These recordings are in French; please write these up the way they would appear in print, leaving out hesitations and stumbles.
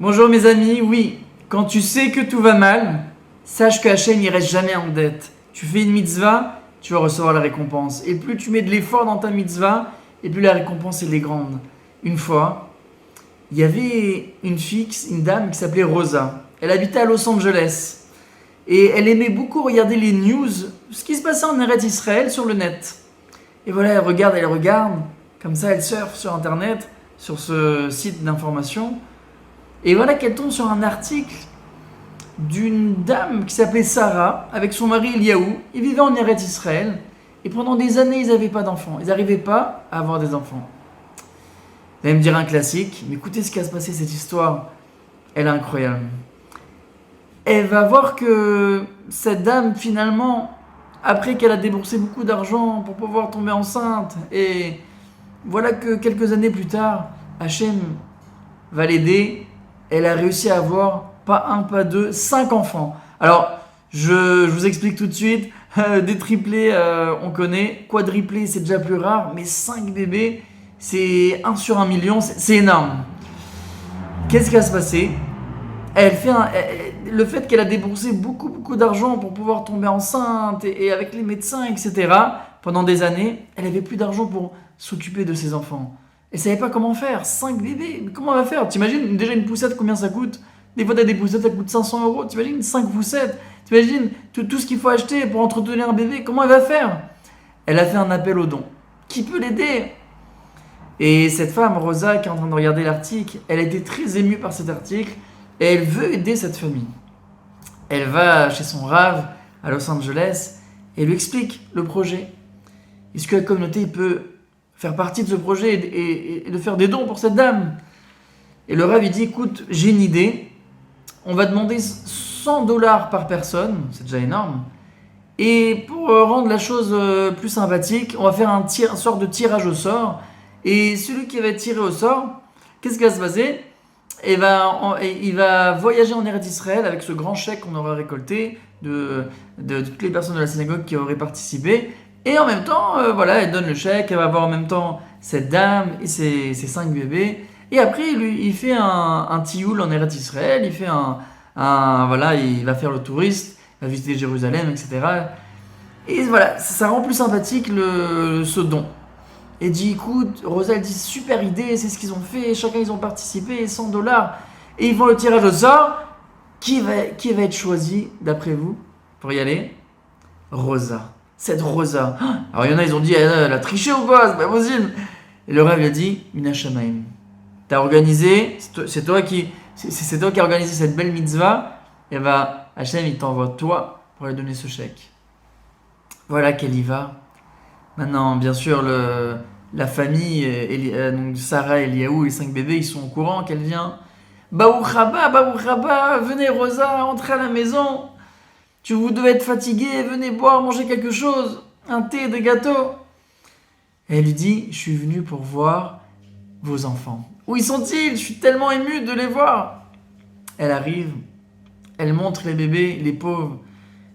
Bonjour mes amis, oui, quand tu sais que tout va mal, sache que Hachem il reste jamais en dette. Tu fais une mitzvah, tu vas recevoir la récompense. Et plus tu mets de l'effort dans ta mitzvah, et plus la récompense elle est grande. Une fois, il y avait une dame qui s'appelait Rosa. Elle habitait à Los Angeles. Et elle aimait beaucoup regarder les news, ce qui se passait en Eretz Israël sur le net. Et voilà, elle regarde, comme ça elle surfe sur internet, sur ce site d'information. Et voilà qu'elle tombe sur un article d'une dame qui s'appelait Sarah, avec son mari Eliaou. Ils vivaient en Eretz Israël. Et pendant des années, ils n'avaient pas d'enfants. Ils n'arrivaient pas à avoir des enfants. Vous allez me dire un classique, mais écoutez ce qui va se passer, cette histoire. Elle est incroyable. Elle va voir que cette dame, finalement, après qu'elle a déboursé beaucoup d'argent pour pouvoir tomber enceinte, et voilà que quelques années plus tard, Hachem va l'aider. Elle a réussi à avoir, pas un, pas deux, 5 enfants. Alors, je vous explique tout de suite. Des triplés, on connaît. Quadruplés, c'est déjà plus rare. Mais 5 bébés, c'est 1 sur 1 million. C'est énorme. Qu'est-ce qui va se passer? Le fait qu'elle a déboursé beaucoup d'argent pour pouvoir tomber enceinte et avec les médecins, etc., pendant des années, elle avait plus d'argent pour s'occuper de ses enfants. Elle savait pas comment faire. 5 bébés, comment elle va faire? T'imagines déjà une poussette, combien ça coûte? Des fois, t'as des poussettes, ça coûte 500 euros. T'imagines 5 poussettes? T'imagines tout ce qu'il faut acheter pour entretenir un bébé? Comment elle va faire? Elle a fait un appel aux dons. Qui peut l'aider? Et cette femme, Rosa, qui est en train de regarder l'article, elle a été très émue par cet article et elle veut aider cette famille. Elle va chez son rave à Los Angeles et lui explique le projet. Est-ce que la communauté peut faire partie de ce projet et de faire des dons pour cette dame? Et le rave il dit, écoute, j'ai une idée, on va demander 100 dollars par personne, c'est déjà énorme, et pour rendre la chose plus sympathique, on va faire une sorte de tirage au sort, et celui qui va être tiré au sort, qu'est-ce qui va se passer? Il va voyager en Eretz Israël avec ce grand chèque qu'on aura récolté de toutes les personnes de la synagogue qui auraient participé. Et en même temps, voilà, elle donne le chèque, elle va voir en même temps cette dame et ses 5 bébés. Et après, il fait un tioul en Eretz Israël, voilà, il va faire le touriste, il va visiter Jérusalem, etc. Et voilà, ça rend plus sympathique ce don. Et dit, écoute, Rosa, elle dit, super idée, c'est ce qu'ils ont fait, chacun ils ont participé, 100 dollars. Et ils font le tirage au sort. Qui va être choisi, d'après vous, pour y aller? Rosa. Cette Rosa. Alors il y en a, ils ont dit, elle a triché ou quoi? C'est pas possible. Et le rêve, il a dit, Mina Shamaim. T'as organisé, c'est toi qui as organisé cette belle mitzvah. Et bah, Hachem, il t'envoie toi pour lui donner ce chèque. Voilà qu'elle y va. Maintenant, bien sûr, la famille, donc Sarah, Eliaou, les 5 bébés, ils sont au courant qu'elle vient. Baou Khaba, venez Rosa, entrez à la maison. Vous devez être fatigué, venez boire, manger quelque chose. Un thé, des gâteaux. Et elle lui dit, je suis venue pour voir vos enfants. Où ils sont-ils? Je suis tellement émue de les voir. Elle arrive, elle montre les bébés, les pauvres.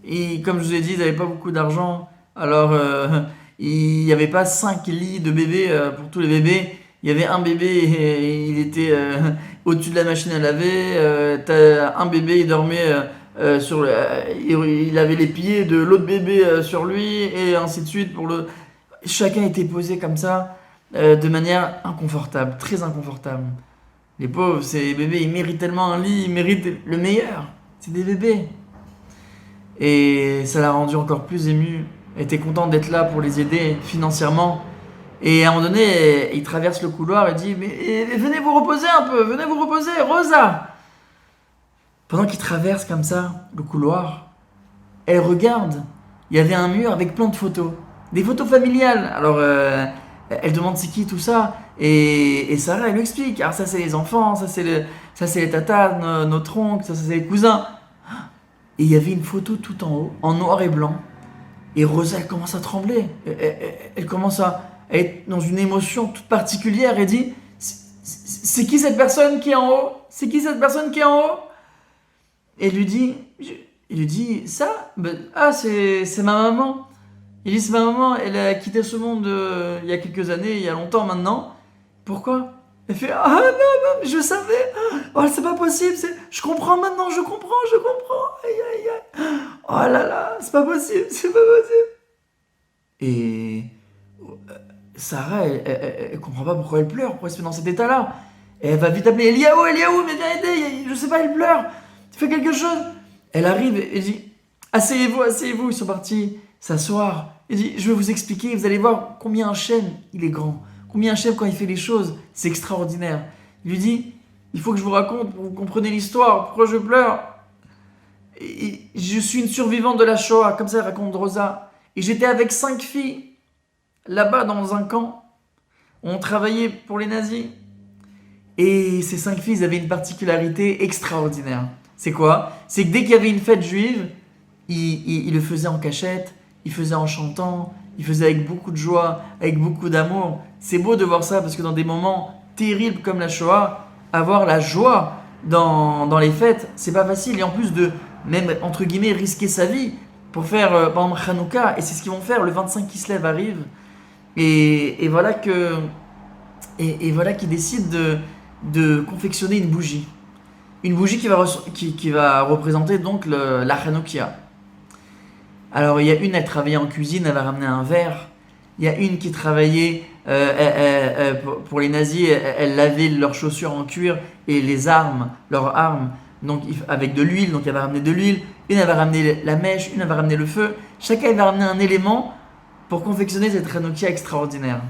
Et comme je vous ai dit, ils n'avaient pas beaucoup d'argent. Alors, il n'y avait pas 5 lits de bébés pour tous les bébés. Il y avait un bébé et il était au-dessus de la machine à laver. Un bébé, il dormait il avait les pieds de l'autre bébé sur lui et ainsi de suite. Chacun était posé comme ça de manière inconfortable, très inconfortable. Les pauvres, ces bébés, ils méritent tellement un lit, ils méritent le meilleur. C'est des bébés. Et ça l'a rendu encore plus ému. Elle était contente d'être là pour les aider financièrement. Et à un moment donné, il traverse le couloir et dit, mais venez vous reposer un peu, venez vous reposer, Rosa. Pendant qu'il traverse comme ça le couloir, elle regarde. Il y avait un mur avec plein de photos, des photos familiales. Alors elle demande c'est qui tout ça, et Sarah elle lui explique. Alors ça c'est les enfants, ça c'est les tatas, notre oncle, ça c'est les cousins. Et il y avait une photo tout en haut, en noir et blanc. Et Rosa, elle commence à trembler. Elle commence à être dans une émotion toute particulière. Elle dit, c'est qui cette personne qui est en haut? C'est qui cette personne qui est en haut? Et il lui dit, ça? C'est ma maman. Il dit, c'est ma maman, elle a quitté ce monde il y a quelques années, il y a longtemps maintenant. Pourquoi? Elle fait ah non, non, mais je savais. Oh, c'est pas possible. Je comprends maintenant, je comprends. Aïe, aïe, aïe. Oh là là, c'est pas possible, c'est pas possible. Et Sarah, elle comprend pas pourquoi elle pleure, pourquoi elle se met dans cet état-là. Et elle va vite appeler Eliaou, mais viens aider, je sais pas, elle pleure. Fais quelque chose. Elle arrive et dit asseyez-vous. Ils sont partis s'asseoir. Il dit je vais vous expliquer, vous allez voir combien Hachem il est grand. Combien Hachem quand il fait les choses, c'est extraordinaire. Il lui dit il faut que je vous raconte pour que vous compreniez l'histoire, pourquoi je pleure. Et je suis une survivante de la Shoah, comme ça elle raconte Rosa. Et j'étais avec 5 filles là-bas dans un camp. On travaillait pour les nazis. Et ces 5 filles avaient une particularité extraordinaire. C'est quoi? C'est que dès qu'il y avait une fête juive, ils le faisaient en cachette, ils faisaient en chantant, ils faisaient avec beaucoup de joie, avec beaucoup d'amour. C'est beau de voir ça parce que dans des moments terribles comme la Shoah, avoir la joie dans les fêtes, c'est pas facile. Et en plus de, même entre guillemets, risquer sa vie pour faire, par exemple, Hanouka. Et c'est ce qu'ils vont faire. Le 25 Kislev arrive. Et voilà qu'ils décident de confectionner une bougie. Une bougie qui va représenter donc la Hanoukia. Alors il y a une, elle travaillait en cuisine, elle va ramener un verre. Il y a une qui travaillait pour les nazis, elle lavait leurs chaussures en cuir et leurs armes, donc avec de l'huile, donc elle va ramener de l'huile. Une, elle va ramener la mèche, une, elle va ramener le feu. Chacun, elle va ramener un élément pour confectionner cette Hanoukia extraordinaire,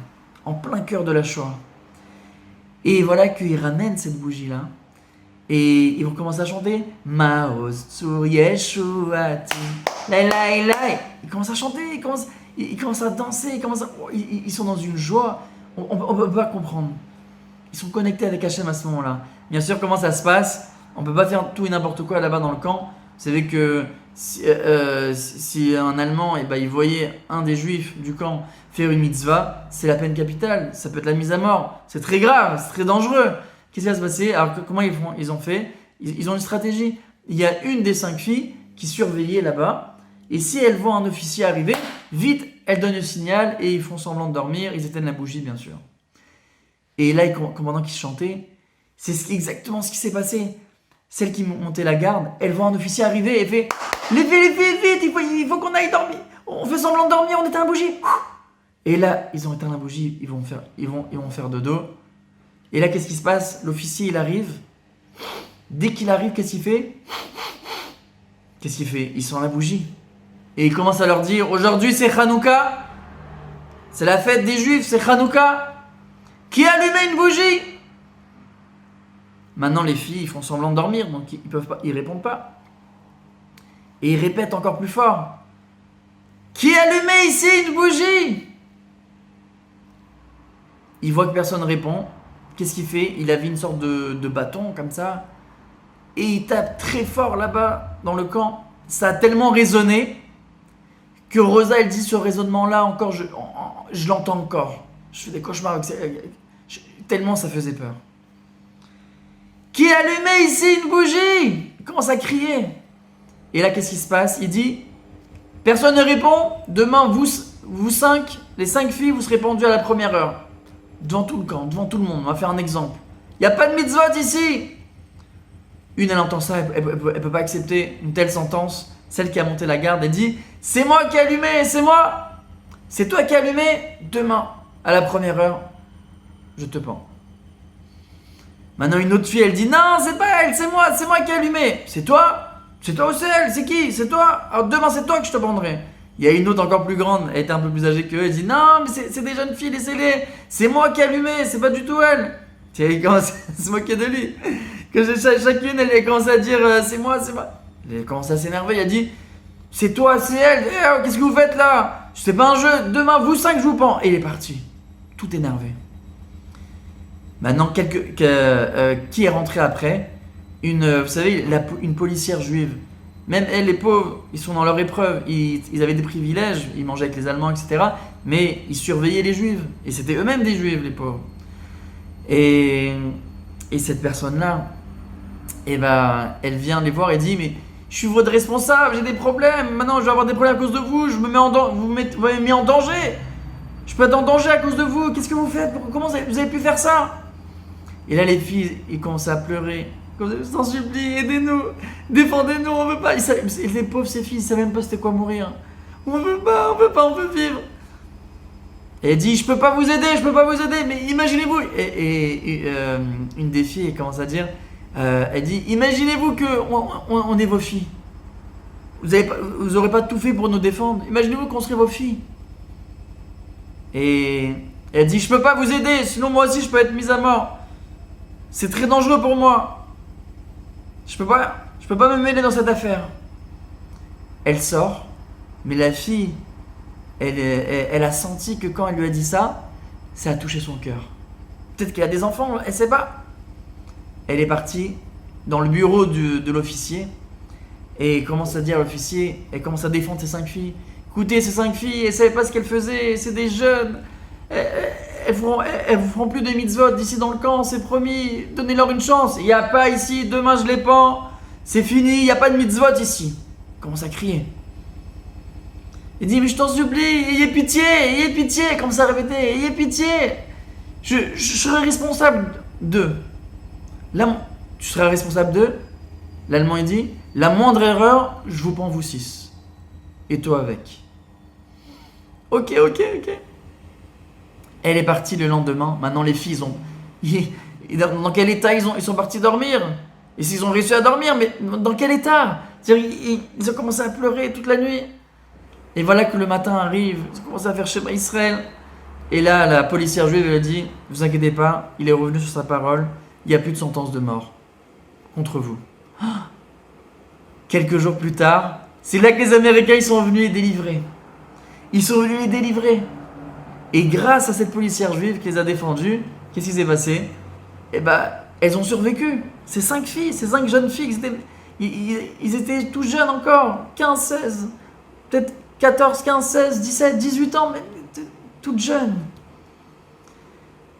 en plein cœur de la Shoah. Et voilà qu'ils ramènent cette bougie-là. Et ils vont commencer à chanter Maoz Tsur Yeshuati. Ils commencent à chanter, ils commencent à danser, ils sont dans une joie. On ne peut pas comprendre. Ils sont connectés avec Hachem à ce moment-là. Bien sûr, comment ça se passe? On ne peut pas faire tout et n'importe quoi là-bas dans le camp. Vous savez que si un Allemand il voyait un des Juifs du camp faire une mitzvah, c'est la peine capitale. Ça peut être la mise à mort. C'est très grave, c'est très dangereux. Qu'est-ce qui va se passer? Alors comment ils ont fait? Ils ont une stratégie. Il y a une des 5 filles qui surveillait là-bas. Et si elle voit un officier arriver, vite, elle donne le signal et ils font semblant de dormir. Ils éteignent la bougie, bien sûr. Et là, pendant qu'ils chantaient, c'est exactement ce qui s'est passé. Celle qui montait la garde, elle voit un officier arriver et fait les filles, vite, il faut qu'on aille dormir. On fait semblant de dormir, on éteint la bougie. Et là, ils ont éteint la bougie, ils vont faire dodo. Et là, qu'est-ce qui se passe? L'officier, il arrive. Dès qu'il arrive, qu'est-ce qu'il fait? Il sent la bougie. Et il commence à leur dire aujourd'hui, c'est Hanouka. C'est la fête des Juifs, c'est Hanouka. Qui a allumé une bougie? Maintenant, les filles, ils font semblant de dormir, donc ils répondent pas. Et ils répètent encore plus fort. Qui a allumé ici une bougie? Il voit que personne répond. Qu'est-ce qu'il fait? Il avait une sorte de bâton comme ça. Et il tape très fort là-bas dans le camp. Ça a tellement résonné que Rosa, elle dit ce raisonnement-là encore, je l'entends encore. Je fais des cauchemars avec ça. Tellement ça faisait peur. Qui a allumé ici une bougie? Il commence à crier. Et là, qu'est-ce qui se passe? Il dit, personne ne répond. Demain, vous 5, les 5 filles, vous serez pendues à la première heure. Devant tout le camp, devant tout le monde. On va faire un exemple. Il n'y a pas de mitzvot ici. Une, elle entend ça, elle peut pas accepter une telle sentence. Celle qui a monté la garde, elle dit, c'est moi qui ai allumé, c'est moi. C'est toi qui as allumé. Demain, à la première heure, je te pends. Maintenant, une autre fille, elle dit, non, c'est pas elle, c'est moi qui ai allumé. C'est toi ou c'est elle? C'est qui? C'est toi? Alors demain, c'est toi que je te pendrai. Il y a une autre encore plus grande, elle était un peu plus âgée qu'eux, elle dit, non, mais c'est des jeunes filles, laissez-les. C'est moi qui ai allumé, c'est pas du tout elle. Elle commence à se moquer de lui. Que chacune, elle commence à dire, c'est moi. Elle commence à s'énerver, elle dit, c'est toi, c'est elle. Qu'est-ce que vous faites là? C'est pas un jeu, demain, vous 5, je vous pends. Et il est parti, tout énervé. Maintenant, qui est rentré après? Vous savez, une policière juive. Même elle, les pauvres, ils sont dans leur épreuve. Ils avaient des privilèges, ils mangeaient avec les Allemands, etc. Mais ils surveillaient les Juifs. Et c'était eux-mêmes des Juifs, les pauvres. Et cette personne-là, elle vient les voir et dit, mais je suis votre responsable, j'ai des problèmes. Maintenant, je vais avoir des problèmes à cause de vous. Vous m'avez mis en danger. Je peux être en danger à cause de vous. Qu'est-ce que vous faites? Comment vous avez pu faire ça? Et là, les filles, ils commencent à pleurer. Comme ça, s'en supplie, aidez-nous, défendez-nous, on veut pas. Les pauvres, ces filles, ils savent même pas c'était quoi mourir. On veut pas, on veut vivre. Et elle dit, je peux pas vous aider, mais imaginez-vous. Une des filles, elle commence à dire, elle dit, imaginez-vous on est vos filles. Vous aurez pas tout fait pour nous défendre. Imaginez-vous qu'on serait vos filles. Et elle dit, je peux pas vous aider, sinon moi aussi je peux être mise à mort. C'est très dangereux pour moi. Je peux pas me mêler dans cette affaire. Elle sort, mais la fille, elle a senti que quand elle lui a dit ça a touché son cœur. Peut-être qu'elle a des enfants, elle sait pas. Elle est partie dans le bureau de l'officier et commence à dire à l'officier, elle commence à défendre ses 5 filles. Écoutez, ces 5 filles, elles savaient pas ce qu'elles faisaient, c'est des jeunes. Elles vous feront plus de mitzvot d'ici dans le camp, c'est promis. Donnez-leur une chance. Il n'y a pas ici, demain je les pends. C'est fini, il n'y a pas de mitzvot ici. Elle commence à crier. Il dit, mais je t'en supplie, ayez pitié. Elle commence à répéter, ayez pitié. Je serai responsable d'eux. Tu seras responsable d'eux. L'Allemand, il dit, la moindre erreur, je vous prends vous 6. Et toi avec. Ok. Elle est partie le lendemain. Maintenant, les filles, dans quel état ils sont partis dormir? Et s'ils ont réussi à dormir, mais dans quel état? C'est-à-dire, ils ont commencé à pleurer toute la nuit. Et voilà que le matin arrive, ils ont commencé à faire Shema Israël. Et là, la policière juive, elle a dit, vous inquiétez pas, il est revenu sur sa parole, il n'y a plus de sentence de mort contre vous. Quelques jours plus tard, c'est là que les Américains ils sont venus les délivrer. Et grâce à cette policière juive qui les a défendus, qu'est-ce qui s'est passé? Elles ont survécu. Ces 5 filles, ces 5 jeunes filles, ils étaient tout jeunes encore, 15, 16, peut-être 14, 15, 16, 17, 18 ans, mais toutes jeunes.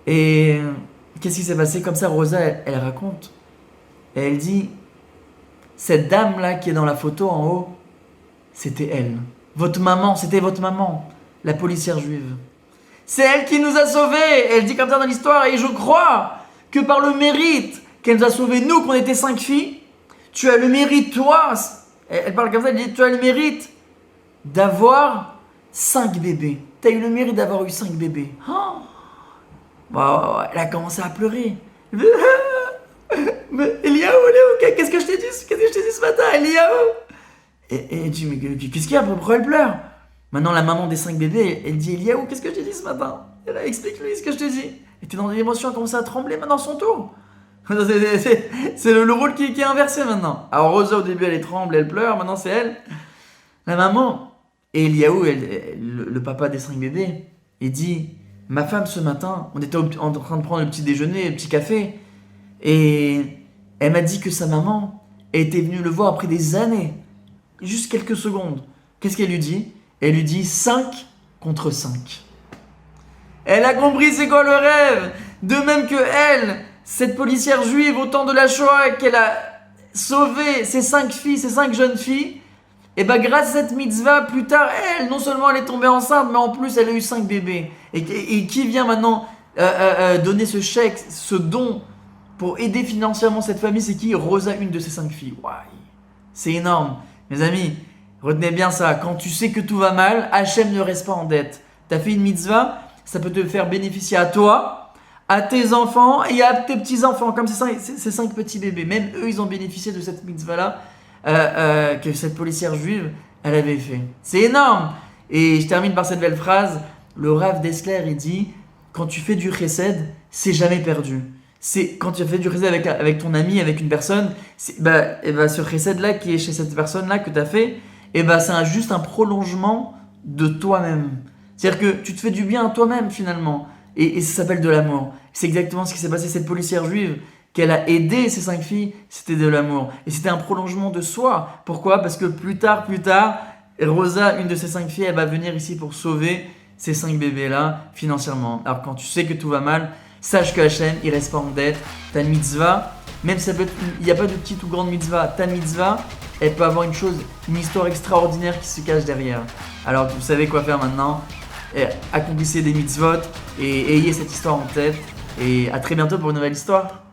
Et qu'est-ce qui s'est passé? Comme ça, Rosa, elle raconte. Et elle dit, cette dame-là qui est dans la photo en haut, c'était elle. C'était votre maman, la policière juive. C'est elle qui nous a sauvés. Elle dit comme ça dans l'histoire, et je crois que par le mérite qu'elle nous a sauvés, nous, qu'on était 5 filles, tu as le mérite, toi, elle parle comme ça, elle dit, tu as le mérite d'avoir 5 bébés. Tu as eu le mérite d'avoir eu 5 bébés. Elle a commencé à pleurer. Mais Eliaou, qu'est-ce que je t'ai dit ce matin, Eliaou? Et elle dit, mais qu'est-ce qu'il y a? Pourquoi elle pleure? Maintenant, la maman des 5 bébés, elle dit, Eliaou, qu'est-ce que je t'ai dit ce matin? Explique-lui ce que je t'ai dit. Et t'es dans l'émotion, elle commence à trembler maintenant son tour. C'est le rôle qui est inversé maintenant. Alors Rosa, au début, elle tremble, elle pleure, maintenant c'est elle, la maman. Et Eliaou, le papa des 5 bébés, il dit, ma femme ce matin, on était en train de prendre le petit déjeuner, le petit café, et elle m'a dit que sa maman était venue le voir après des années, juste quelques secondes. Qu'est-ce qu'elle lui dit? Elle lui dit 5 contre 5. Elle a compris c'est quoi le rêve. De même que elle, cette policière juive au temps de la Shoah, qu'elle a sauvé ces 5 filles, ces 5 jeunes filles, et grâce à cette mitzvah, plus tard, elle, non seulement elle est tombée enceinte, mais en plus elle a eu 5 bébés. Et qui vient maintenant donner ce chèque, ce don pour aider financièrement cette famille? C'est qui? Rosa, une de ces 5 filles. Wow. C'est énorme. Mes amis, retenez bien ça. Quand tu sais que tout va mal, Hachem ne reste pas en dette. Tu as fait une mitzvah, ça peut te faire bénéficier à toi, à tes enfants et à tes petits-enfants. Comme ces 5 petits bébés. Même eux, ils ont bénéficié de cette mitzvah-là que cette policière juive, elle avait fait. C'est énorme. Et je termine par cette belle phrase. Le Rav Dessler, il dit, quand tu fais du chesed, c'est jamais perdu. C'est quand tu fais du chesed avec ton ami, avec une personne, ce chesed-là qui est chez cette personne-là que tu as fait, c'est juste un prolongement de toi-même. C'est-à-dire que tu te fais du bien à toi-même finalement. Et ça s'appelle de l'amour. C'est exactement ce qui s'est passé. Cette policière juive, qu'elle a aidé ces 5 filles, c'était de l'amour. Et c'était un prolongement de soi. Pourquoi? Parce que plus tard, Rosa, une de ces 5 filles, elle va venir ici pour sauver ces 5 bébés-là financièrement. Alors quand tu sais que tout va mal, sache que Hachem, il reste pas en dette. Ta mitzvah, même si il n'y a pas de petite ou grande mitzvah, ta mitzvah, elle peut avoir une histoire extraordinaire qui se cache derrière. Alors vous savez quoi faire maintenant. Accomplissez des mitzvot et ayez cette histoire en tête. Et à très bientôt pour une nouvelle histoire.